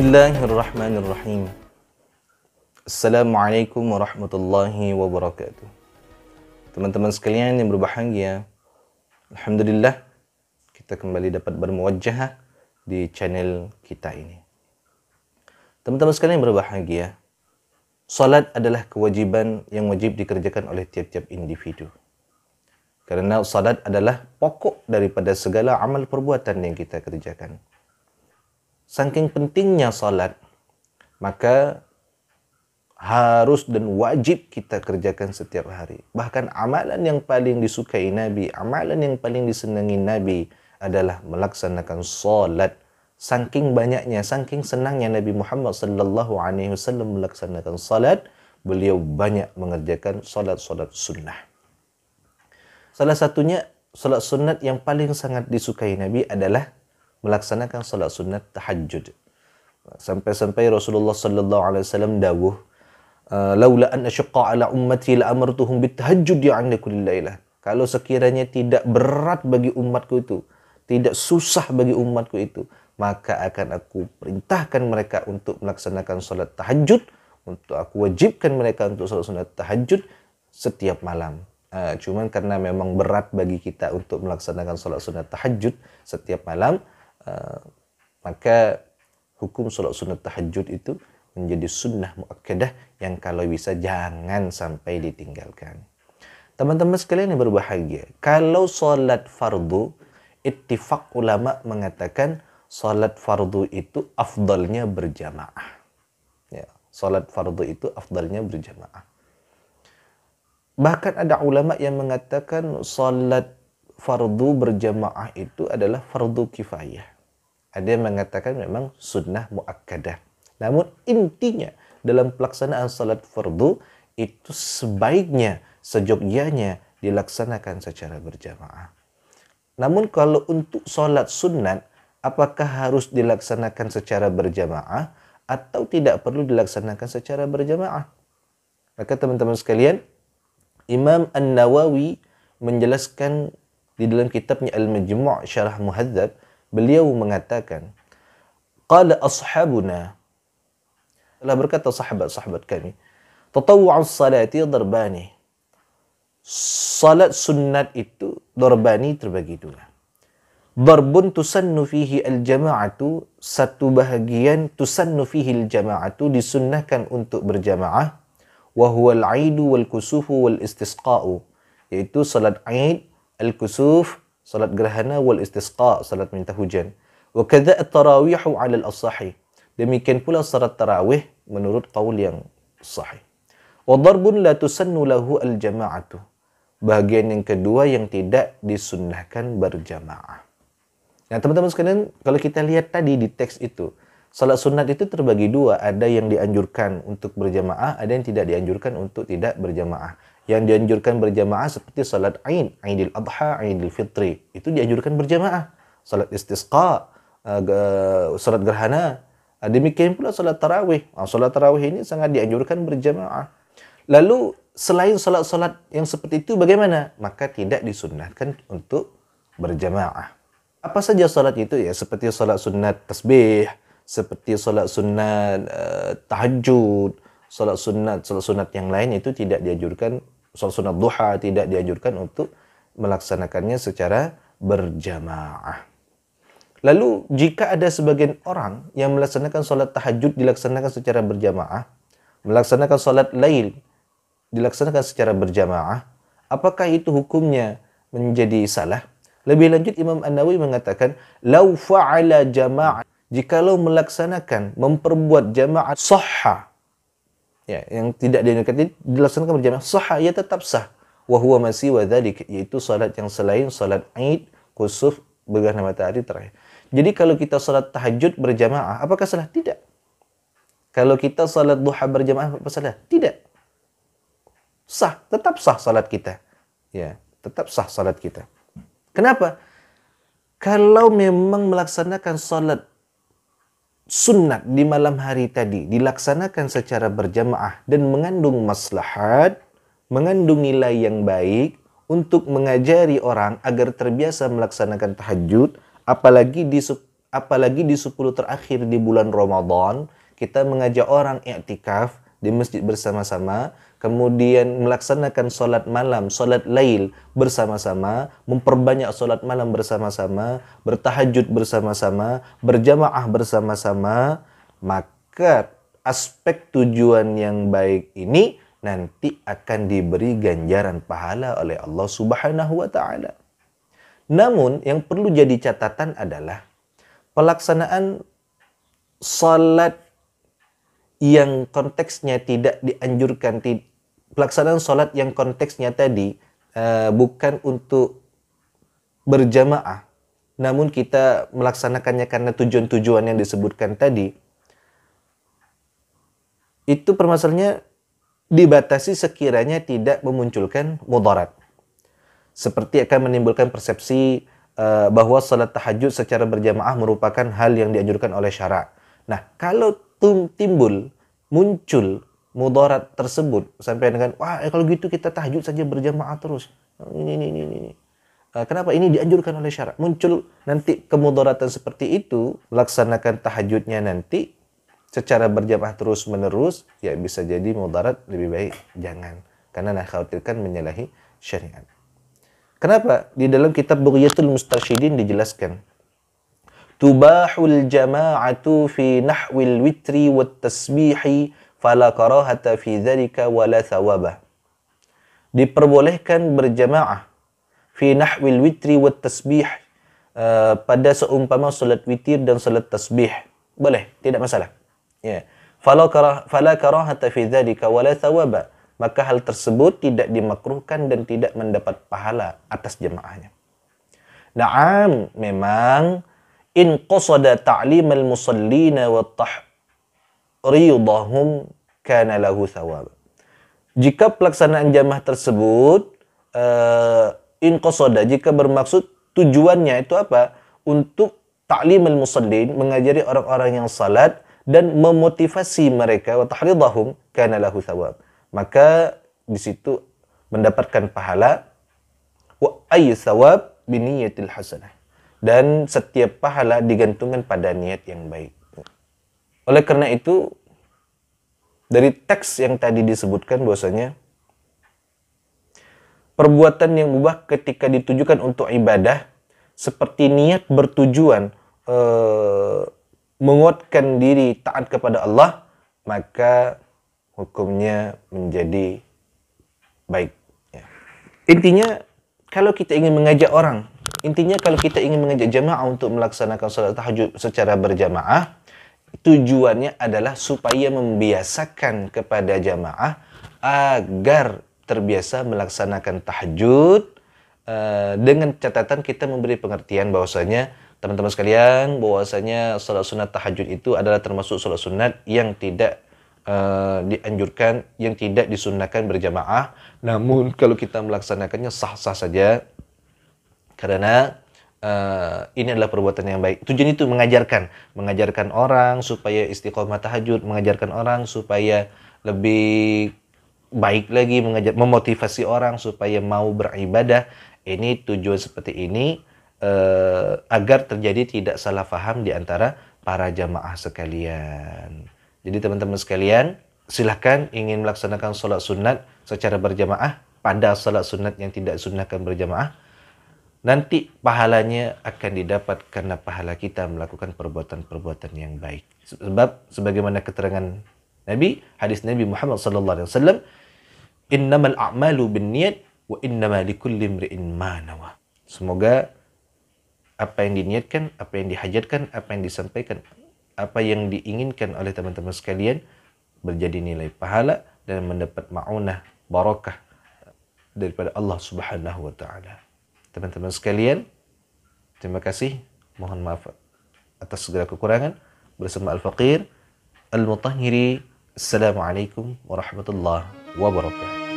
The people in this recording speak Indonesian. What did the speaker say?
Bismillahirrahmanirrahim. Assalamualaikum warahmatullahi wabarakatuh. Teman-teman sekalian yang berbahagia, alhamdulillah kita kembali dapat bermuwajjah di channel kita ini. Teman-teman sekalian yang berbahagia, salat adalah kewajiban yang wajib dikerjakan oleh tiap-tiap individu. Kerana salat adalah pokok daripada segala amal perbuatan yang kita kerjakan. Saking pentingnya salat, maka harus dan wajib kita kerjakan setiap hari. Bahkan amalan yang paling disukai Nabi, amalan yang paling disenangi Nabi adalah melaksanakan salat. Saking banyaknya, saking senangnya Nabi Muhammad sallallahu alaihi wasallam melaksanakan salat, beliau banyak mengerjakan salat-salat sunnah. Salah satunya salat sunat yang paling sangat disukai Nabi adalah melaksanakan salat sunat tahajud. Sampai-sampai Rasulullah sallallahu alaihi wasallam dawuh, laula an asyqa ala ummati la amartuhum bitahajjud an kulli lailah. Kalau sekiranya tidak berat bagi umatku itu, tidak susah bagi umatku itu, maka akan aku perintahkan mereka untuk melaksanakan salat tahajud, untuk aku wajibkan mereka untuk salat sunat tahajud setiap malam. Cuman karena memang berat bagi kita untuk melaksanakan salat sunat tahajud setiap malam, maka hukum salat sunat tahajud itu menjadi sunnah muakkadah yang kalau bisa jangan sampai ditinggalkan. Teman-teman sekalian yang berbahagia, kalau salat fardu, ittifaq ulama mengatakan salat fardu itu afdalnya berjamaah. Ya, salat fardu itu afdalnya berjamaah. Bahkan ada ulama yang mengatakan salat fardu berjamaah itu adalah fardu kifayah. Ada yang mengatakan memang sunnah muakkadah. Namun intinya dalam pelaksanaan salat fardu itu sebaiknya, sejogjanya dilaksanakan secara berjamaah. Namun kalau untuk salat sunat, apakah harus dilaksanakan secara berjamaah atau tidak perlu dilaksanakan secara berjamaah? Maka teman-teman sekalian, Imam An-Nawawi menjelaskan di dalam kitabnya Al-Majmu' Syarah Muhadzab, beliau mengatakan, qala ashabuna, telah berkata sahabat-sahabat kami, tatawwu'us salati darbani. Salat sunat itu darbani terbagi dua. Darbun tusannu fihi al-jama'atu, satu bahagian tusannu fihi al-jama'atu, disunnahkan untuk berjamaah, wa huwa al-aidu wal-kusufu wal-istisqa'u, yaitu salat aid, al-kusuf, salat gerhana, wal-istisqa', salat minta hujan. Wa kadza at-tarawihu 'ala al-asahi, demikian pula salat tarawih menurut qaul yang sahih. Wa darbun la tusannu lahu al-jama'atu, bahagian yang kedua yang tidak disunnahkan berjamaah. Nah, teman-teman sekalian, kalau kita lihat tadi di teks itu, salat sunat itu terbagi dua, ada yang dianjurkan untuk berjamaah, ada yang tidak dianjurkan untuk tidak berjamaah. Yang dianjurkan berjamaah seperti salat Aid, Aidil Adha, Aidil Fitri, itu dianjurkan berjamaah. Salat istisqa, salat gerhana, demikian pula salat tarawih. Salat tarawih ini sangat dianjurkan berjamaah. Lalu selain salat-salat yang seperti itu bagaimana? Maka tidak disunnahkan untuk berjamaah. Apa saja salat itu? Ya, seperti salat sunat tasbih, seperti salat sunat tahajud, salat sunat yang lain itu tidak dianjurkan. Salat sunat duha tidak dianjurkan untuk melaksanakannya secara berjamaah. Lalu jika ada sebagian orang yang melaksanakan salat tahajud dilaksanakan secara berjamaah, melaksanakan salat lail dilaksanakan secara berjamaah, apakah itu hukumnya menjadi salah? Lebih lanjut Imam An-Nawawi mengatakan, lau fa'ala jama'ah, jikalau melaksanakan, memperbuat jamaah sahha, ya, yang tidak dilaksanakan berjamaah sahha, ia tetap sah. Wa huwa masih wa dzalik, yaitu salat yang selain salat Aid, kusuf, bergerhana matahari terakhir. Jadi kalau kita salat tahajud berjamaah, apakah salah? Tidak. Kalau kita salat duha berjamaah, apa salah? Tidak. Sah, tetap sah salat kita. Ya, tetap sah salat kita. Kenapa? Kalau memang melaksanakan salat sunat di malam hari tadi dilaksanakan secara berjamaah dan mengandung maslahat, mengandung nilai yang baik untuk mengajari orang agar terbiasa melaksanakan tahajud, apalagi apalagi di 10 terakhir di bulan Ramadan, kita mengajak orang i'tikaf di masjid bersama-sama, kemudian melaksanakan solat malam, solat lail bersama-sama, memperbanyak solat malam bersama-sama, bertahajud bersama-sama, berjamaah bersama-sama, maka aspek tujuan yang baik ini nanti akan diberi ganjaran pahala oleh Allah Subhanahu wa taala. Namun yang perlu jadi catatan adalah pelaksanaan salat yang konteksnya tidak dianjurkan, pelaksanaan salat yang konteksnya tadi bukan untuk berjamaah, namun kita melaksanakannya karena tujuan-tujuan yang disebutkan tadi, itu permasalahannya dibatasi sekiranya tidak memunculkan mudarat. Seperti akan menimbulkan persepsi bahwa salat tahajud secara berjamaah merupakan hal yang dianjurkan oleh syara'. Nah, kalau muncul mudarat tersebut sampai dengan kalau gitu kita tahajud saja berjamaah terus. Ini. Kenapa ini dianjurkan oleh syara'? Muncul nanti kemudaratan seperti itu, melaksanakan tahajudnya nanti secara berjamaah terus menerus, ya bisa jadi mudarat, lebih baik jangan, karena khawatirkan menyalahi syariat. Kenapa? Di dalam kitab Bughyatul Mustarsyidin dijelaskan, tubahul jama'atu fi nahwil witri wat tasbihi fala karahata fi dzalika wala thawabah. Diperbolehkan berjamaah fi nahwil witri wat tasbih, pada seumpama salat witir dan salat tasbih, boleh, tidak masalah. Ya. Fala karahata fi dzalika wala thawaba. Maka hal tersebut tidak dimakruhkan dan tidak mendapat pahala atas jamaahnya. Na'am, memang in qasada ta'limal musallina wa tahridahum kana lahu thawab. Jika pelaksanaan jamaah tersebut in qasada, jika bermaksud tujuannya itu apa? Untuk ta'limal musallin, mengajari orang-orang yang salat dan memotivasi mereka, wa tahridahum kana lahu thawab, maka di situ mendapatkan pahala, wa ay thawab bi niyatil hasanah, dan setiap pahala digantungkan pada niat yang baik. Oleh karena itu, dari teks yang tadi disebutkan bahwasanya perbuatan yang mubah ketika ditujukan untuk ibadah, seperti niat bertujuan menguatkan diri taat kepada Allah, maka hukumnya menjadi baik. Ya. Intinya, kalau kita ingin mengajak jamaah untuk melaksanakan salat tahajud secara berjamaah, tujuannya adalah supaya membiasakan kepada jamaah agar terbiasa melaksanakan tahajud, dengan catatan kita memberi pengertian bahwasanya teman-teman sekalian, bahwasanya salat sunat tahajud itu adalah termasuk salat sunat yang tidak dianjurkan, yang tidak disunnahkan berjamaah. Namun kalau kita melaksanakannya sah-sah saja, karena ini adalah perbuatan yang baik. Tujuan itu mengajarkan orang supaya istiqomah tahajud, mengajarkan orang supaya lebih baik lagi, memotivasi orang supaya mau beribadah. Ini tujuan seperti ini, agar terjadi tidak salah faham di antara para jamaah sekalian. Jadi teman-teman sekalian, silahkan ingin melaksanakan sholat sunat secara berjamaah pada sholat sunat yang tidak sunnahkan berjamaah, nanti pahalanya akan didapat karena pahala kita melakukan perbuatan-perbuatan yang baik. Sebab sebagaimana keterangan Nabi, hadis Nabi Muhammad SAW, innamal a'malu binniyat wa innama likulli imri'in ma nawa. Semoga apa yang diniatkan, apa yang dihajatkan, apa yang disampaikan, apa yang diinginkan oleh teman-teman sekalian berjadi nilai pahala dan mendapat ma'unah, barakah daripada Allah Subhanahu wa taala. Teman-teman sekalian, terima kasih. Mohon maaf atas segala kekurangan. Bersama Al-Faqir Al-Mutahhiri. Assalamualaikum warahmatullahi wabarakatuh.